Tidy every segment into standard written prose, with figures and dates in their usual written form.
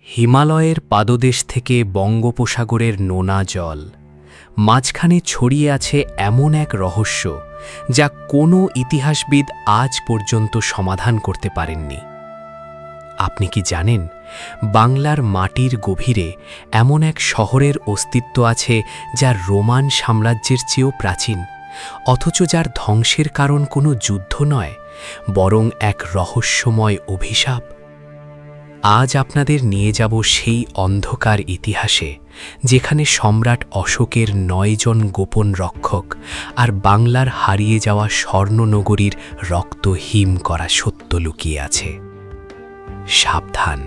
হিমালয়ের পাদদেশ থেকে বঙ্গোপসাগরের নোনা জল, মাঝখানে ছড়িয়ে আছে এমন এক রহস্য যা কোনো ইতিহাসবিদ আজ পর্যন্ত সমাধান করতে পারেননি। আপনি কি জানেন, বাংলার মাটির গভীরে এমন এক শহরের অস্তিত্ব আছে যা রোমান সাম্রাজ্যের চেয়েও প্রাচীন, অথচ যার ধ্বংসের কারণ কোনো যুদ্ধ নয়, বরং এক রহস্যময় অভিশাপ? আজ আপনাদের নিয়ে যাব সেই অন্ধকার ইতিহাসে, যেখানে সম্রাট অশোকের ৯ জন গোপন রক্ষক আর বাংলার হারিয়ে যাওয়া স্বর্ণনগরীর রক্ত হিম করা সত্য লুকিয়ে আছে। সাবধান,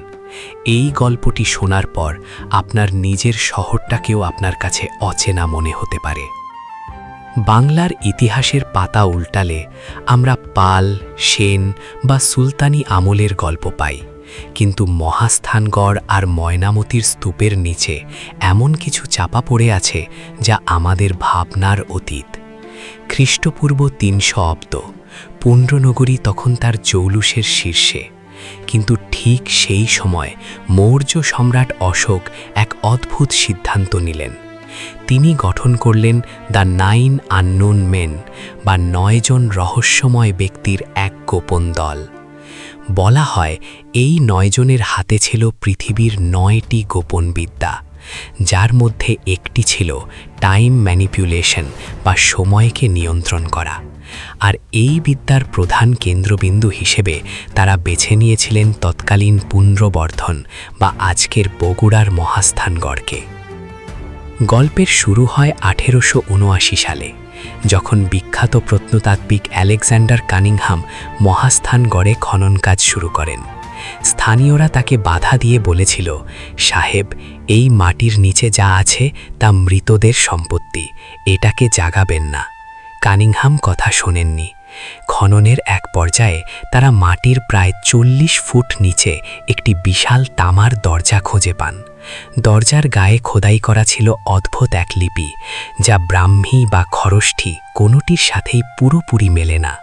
এই গল্পটি শোনার পর আপনার নিজের শহরটাকেও আপনার কাছে অচেনা মনে হতে পারে। বাংলার ইতিহাসের পাতা উল্টালে আমরা পাল, সেন বা সুলতানি আমলের গল্প পাই, কিন্তু মহাস্থানগড় আর ময়নামতির স্তূপের নিচে এমন কিছু চাপা পড়ে আছে যা আমাদের ভাবনার অতীত। খ্রিস্টপূর্ব ৩০০ অব্দ, পুণ্ড্রনগরী তখন তার জৌলুসের শীর্ষে, কিন্তু ঠিক সেই সময় মৌর্য সম্রাট অশোক এক অদ্ভুত সিদ্ধান্ত নিলেন। তিনি গঠন করলেন দ্য 9 আননোন মেন, বা ৯ জন রহস্যময় ব্যক্তির এক গোপন দল। বলা হয় এই ৯ জনের হাতে ছিল পৃথিবীর ৯টি গোপন বিদ্যা, যার মধ্যে একটি ছিল টাইম ম্যানিপুলেশন বা সময়কে নিয়ন্ত্রণ করা। আর এই বিদ্যার প্রধান কেন্দ্রবিন্দু হিসেবে তারা বেছে নিয়েছিলেন তৎকালীন পুণ্ড্রবর্ধন বা আজকের বগুড়ার মহাস্থানগড়কে। গল্পের শুরু হয় ১৮৭৯ সালে, যখন বিখ্যাত প্রত্নতাত্ত্বিক আলেকজান্ডার কানিংহাম মহাস্থানগড়ে খনন কাজ শুরু করেন। স্থানীয়রা তাকে বাধা দিয়ে বলেছিল, সাহেব, এই মাটির নিচে যা আছে তা মৃতদের সম্পত্তি, এটাকে জাগাবেন না। কানিংহাম কথা শোনেননি। খননের এক পর্যায়ে তারা মাটির প্রায় ৪০ ফুট নিচে একটি বিশাল তামার দরজা খুঁজে পান। দরজার গায়ে খোদাই করা ছিল অদ্ভুত এক লিপি, যা ব্রাহ্মী বা খরষ্ঠী কোনোটির সাথেই পুরোপুরি মেলে না।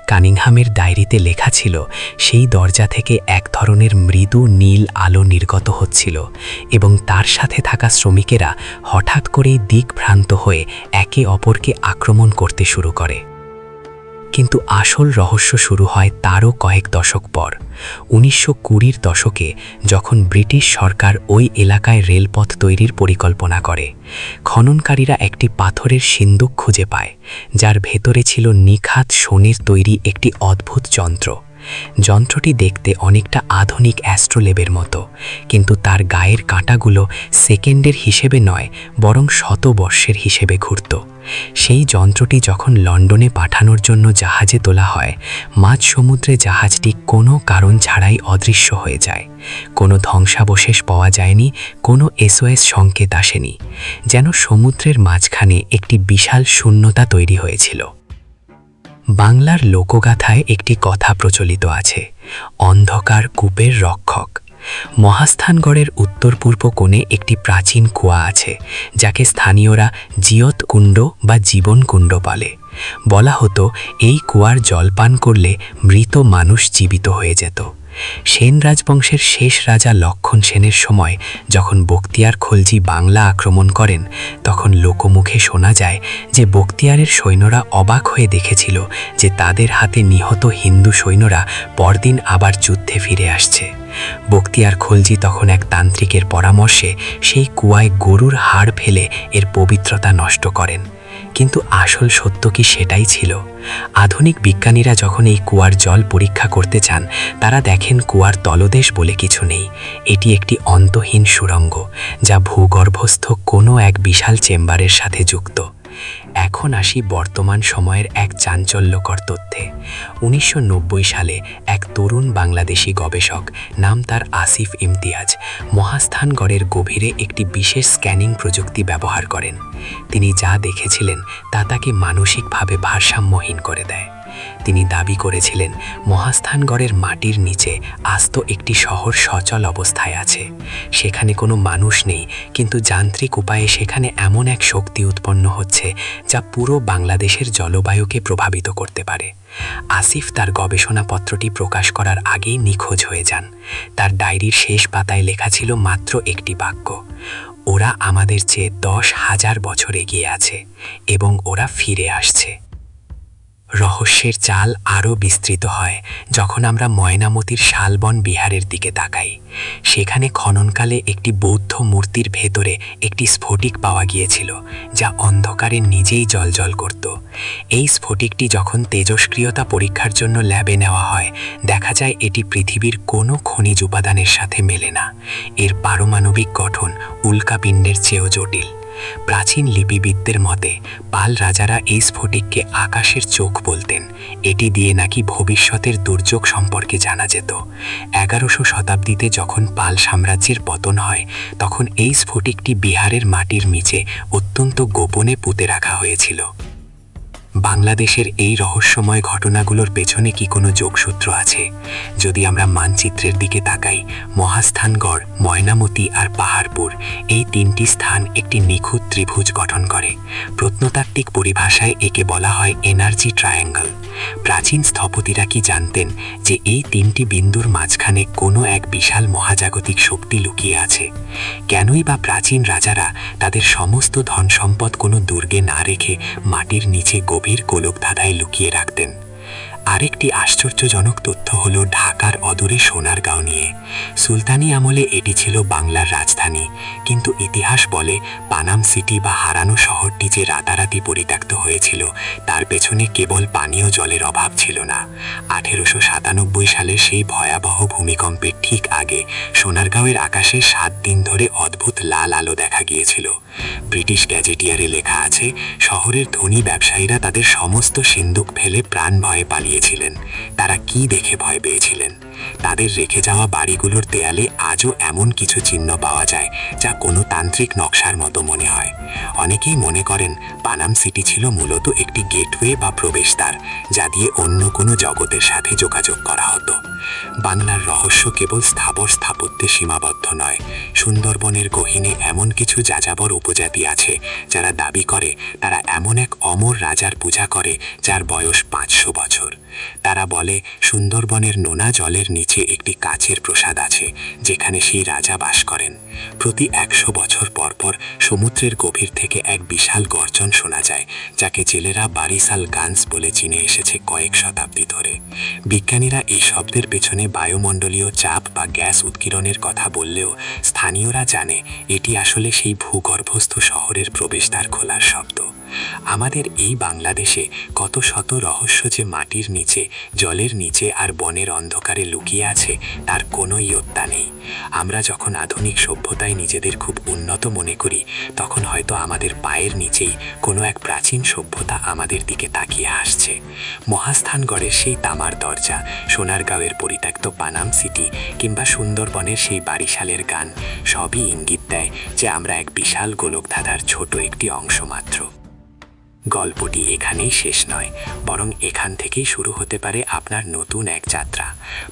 কানিংহামের ডায়েরিতে লেখা ছিল, সেই দরজা থেকে এক ধরনের মৃদু নীল আলো নির্গত হচ্ছিল এবং তার সাথে থাকা শ্রমিকেরা হঠাৎ করেই দিকভ্রান্ত হয়ে একে অপরকে আক্রমণ করতে শুরু করে। কিন্তু আসল রহস্য শুরু হয় তারও কয়েক দশক পর, ১৯২০-র দশকে, যখন ব্রিটিশ সরকার ওই এলাকায় রেলপথ তৈরির পরিকল্পনা করে। খননকারীরা একটি পাথরের সিন্দুক খুঁজে পায়, যার ভেতরে ছিল নিখাত সোনের তৈরি একটি অদ্ভুত যন্ত্র। যন্ত্রটি দেখতে অনেকটা আধুনিক অ্যাস্ট্রোলেবের মতো, কিন্তু তার গায়ের কাঁটাগুলো সেকেন্ডের হিসেবে নয়, বরং শতবর্ষের হিসেবে ঘুরত। সেই যন্ত্রটি যখন লন্ডনে পাঠানোর জন্য জাহাজে তোলা হয়, মাঝ সমুদ্রে জাহাজটি কোনো কারণ ছাড়াই অদৃশ্য হয়ে যায়। কোনো ধ্বংসাবশেষ পাওয়া যায়নি, কোনো SOS সংকেত আসেনি, যেন সমুদ্রের মাঝখানে একটি বিশাল শূন্যতা তৈরি হয়েছিল। বাংলার লোকগাথায় একটি কথা প্রচলিত আছে, অন্ধকার কূপের রক্ষক। মহাস্থানগড়ের উত্তর পূর্ব কোণে একটি প্রাচীন কুয়া আছে, যাকে স্থানীয়রা জিয়ত কুণ্ড বা জীবন কুণ্ড বলে। বলা হতো এই কুয়ার জল পান করলে মৃত মানুষ জীবিত হয়ে যেত। সেন রাজবংশের শেষ রাজা লক্ষণ সেনের সময় যখন বখতিয়ার খলজি বাংলা আক্রমণ করেন, তখন লোকমুখে শোনা যায় যে বখতিয়ারের সৈন্যরা অবাক হয়ে দেখেছিল যে তাদের হাতে নিহত হিন্দু সৈন্যরা পরদিন আবার যুদ্ধে ফিরে আসছে। বখতিয়ার খলজি তখন এক তান্ত্রিকের পরামর্শে সেই কুয়ায় গরুর হাড় ফেলে এর পবিত্রতা নষ্ট করেন। কিন্তু আসল সত্য কি সেটাই ছিল? আধুনিক বিজ্ঞানীরা যখন এই কুয়ার জল পরীক্ষা করতে চান, তারা দেখেন কুয়ার তলদেশ বলে কিছু নেই। এটি একটি অন্তহীন সুড়ঙ্গ, যা ভূগর্ভস্থ কোনো এক বিশাল চেম্বারের সাথে যুক্ত। এখন আসি বর্তমান সময়ের এক চাঞ্চল্যকর তথ্যে। ১৯৯০ সালে এক তরুণ বাংলাদেশি গবেষক, নাম তার আসিফ ইমতিয়াজ, মহাস্থানগড়ের গভীরে একটি বিশেষ স্ক্যানিং প্রযুক্তি ব্যবহার করেন। তিনি যা দেখেছিলেন তা তাকে মানসিকভাবে ভারসাম্যহীন করে দেয়। তিনি দাবি করেছিলেন মহাস্থানগড়ের মাটির নিচে আস্ত একটি শহর সচল অবস্থায় আছে। সেখানে কোনো মানুষ নেই, কিন্তু যান্ত্রিক উপায়ে সেখানে এমন এক শক্তি উৎপন্ন হচ্ছে যা পুরো বাংলাদেশের জলবায়ুকে প্রভাবিত করতে পারে। আসিফ তার গবেষণাপত্রটি প্রকাশ করার আগেই নিখোঁজ হয়ে যান। তার ডায়েরির শেষ পাতায় লেখা ছিল মাত্র একটি বাক্য: ওরা আমাদের চেয়ে 10,000 বছর এগিয়ে আছে এবং ওরা ফিরে আসছে। রহস্যের চাল আরও বিস্তৃত হয় যখন আমরা ময়নামতির শালবন বিহারের দিকে তাকাই। সেখানে খননকালে একটি বৌদ্ধ মূর্তির ভেতরে একটি স্ফটিক পাওয়া গিয়েছিল, যা অন্ধকারে নিজেই জ্বলজ্বল করত। এই স্ফটিকটি যখন তেজস্ক্রিয়তা পরীক্ষার জন্য ল্যাবে নেওয়া হয়, দেখা যায় এটি পৃথিবীর কোনো খনিজ উপাদানের সাথে মেলে না। এর পারমাণবিক গঠন উল্কাপিণ্ডের চেয়েও জটিল। প্রাচীন লিপিবিদদের মতে পাল রাজারা এই স্ফটিককে আকাশের চোখ বলতেন। এটি দিয়ে নাকি ভবিষ্যতের দুর্যোগ সম্পর্কে জানা যেত। 11শো শতাব্দীতে যখন পাল সাম্রাজ্যের পতন হয়, তখন এই স্ফটিকটি বিহারের মাটির নিচে অত্যন্ত গোপনে পুঁতে রাখা হয়েছিল। বাংলাদেশের এই রহস্যময় ঘটনাগুলোর পেছনে কি কোনো যোগসূত্র আছে? যদি আমরা মানচিত্রের দিকে তাকাই, মহাস্থানগড়, ময়নামতি আর পাহাড়পুর, এই তিনটি স্থান একটি নিখুঁত ত্রিভুজ গঠন করে। প্রত্নতাত্ত্বিক পরিভাষায় একে বলা হয় এনার্জি ট্রায়াঙ্গল। প্রাচীন স্থপতিরা কি জানতেন যে এই তিনটি বিন্দুর মাঝখানে কোনো এক বিশাল মহাজাগতিক শক্তি লুকিয়ে আছে? কেনই বা প্রাচীন রাজারা তাদের সমস্ত ধন সম্পদ কোনো দুর্গে না রেখে মাটির নিচে গভীর গোলকধাঁধায় লুকিয়ে রাখতেন? আরেকটি আশ্চর্যজনক তথ্য হলো ঢাকার অদূরে সোনারগাঁও নিয়ে। সুলতানি আমলে এটি ছিল বাংলার রাজধানী, কিন্তু ইতিহাস বলে পানাম সিটি বা হারানো শহরটি যে রাতারাতি পরিত্যক্ত হয়েছিল, তার পেছনে কেবল পানীয় জলের অভাব ছিল না। 1897 সালের সেই ভয়াবহ ভূমিকম্পের ঠিক আগে সোনারগাঁওয়ের আকাশে 7 দিন ধরে অদ্ভুত লাল আলো দেখা গিয়েছিল। ব্রিটিশ গ্যাজেটিয়ারে লেখা আছে, শহরের ধনী ব্যবসায়ীরা তাদের সমস্ত সিন্দুক ফেলে প্রাণ ভয়ে পালিয়েছিলেন। তারা কি দেখে ভয় পেয়েছিলেন? তাদের রেখে যাওয়া বাড়িগুলোর দেয়ালে আজও এমন কিছু চিহ্ন পাওয়া যায় যা কোনো তান্ত্রিক নকশার মতো মনে হয়। অনেকেই মনে করেন পানাম সিটি ছিল মূলত একটি গেটওয়ে বা প্রবেশদ্বার, যা দিয়ে অন্য কোনো জগতের সাথে যোগাযোগ করা হতো। বাংলার রহস্য কেবল স্থাবর স্থাপত্যে সীমাবদ্ধ নয়। সুন্দরবনের গহীনে এমন কিছু যাযাবর উপজাতি আছে যারা দাবি করে তারা এমন এক অমর রাজার পূজা করে যার বয়স 500 বছর। তারা বলে সুন্দরবনের নোনা জলের নিচে একটি কাচের প্রাসাদ আছে, যেখানে সেই রাজা বাস করেন। প্রতি 100 বছর পর পর সমুদ্রের গভীর থেকে এক বিশাল গর্জন শোনা যায়, যাকে জেলেরা বারিসাল গানস বলে চিনে এসেছে কয়েক শতাব্দী ধরে। বিজ্ঞানীরা এই শব্দের পেছনে বায়ুমণ্ডলীয় চাপ বা গ্যাস উৎকিরণের কথা বললেও স্থানীয়রা জানে এটি আসলে সেই ভূগর্ভস্থ শহরের প্রবেশদ্বার খোলার শব্দ। আমাদের এই বাংলাদেশে কত শত রহস্য যে মাটির নিচে, জলের নিচে আর বনের অন্ধকারে লুকিয়ে আছে, তার কোনো ইয়ত্তা নেই। আমরা যখন আধুনিক সভ্যতায় নিজেদের খুব উন্নত মনে করি, তখন হয়তো আমাদের পায়ের নিচেই কোনো এক প্রাচীন সভ্যতা আমাদের দিকে তাকিয়ে আসছে। মহাস্থানগড়ের সেই তামার দরজা, সোনারগাঁওয়ের পরিত্যক্ত পানাম সিটি কিংবা সুন্দরবনের সেই বারিশালের গান, সবই ইঙ্গিত দেয় যে আমরা এক বিশাল গোলকধাঁধার ছোট একটি অংশ মাত্র। গল্পটি এখানেই শেষ নয়, বরং এখান থেকেই শুরু হতে পারে আপনার নতুন এক যাত্রা।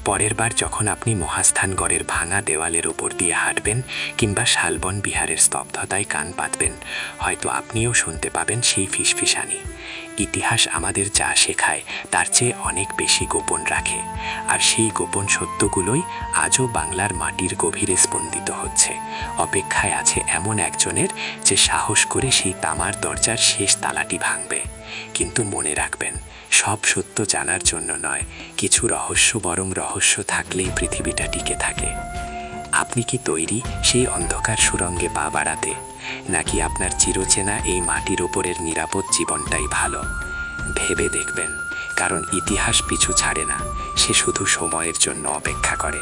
পরের বার যখন আপনি মহাস্থানগড়ের ভাঙা দেওয়ালের ওপর দিয়ে হাঁটবেন কিংবা শালবন বিহারের স্তব্ধতায় কান পাতবেন, হয়তো আপনিও শুনতে পাবেন সেই ফিসফিসানি। ইতিহাস আমাদের যা শেখায় তার চেয়ে অনেক বেশি গোপন রাখে, আর সেই গোপন সত্যগুলোই আজও বাংলার মাটির গভীরে স্পন্দিত হচ্ছে। অপেক্ষায় আছে এমন একজনের যে সাহস করে সেই তামার দরজার শেষ তালাটি ভাঙবে। কিন্তু মনে রাখবেন, সব সত্য জানার জন্য নয়, কিছু রহস্য বরং রহস্য থাকলেই পৃথিবীটা টিকে থাকে। আপনি কি তৈরি সেই অন্ধকার সুড়ঙ্গে পা বাড়াতে, নাকি আপনার চিরচেনা এই মাটির ওপরের নিরাপদ জীবনটাই ভালো? ভেবে দেখবেন, কারণ ইতিহাস পিছু ছাড়ে না, সে শুধু সময়ের জন্য অপেক্ষা করে।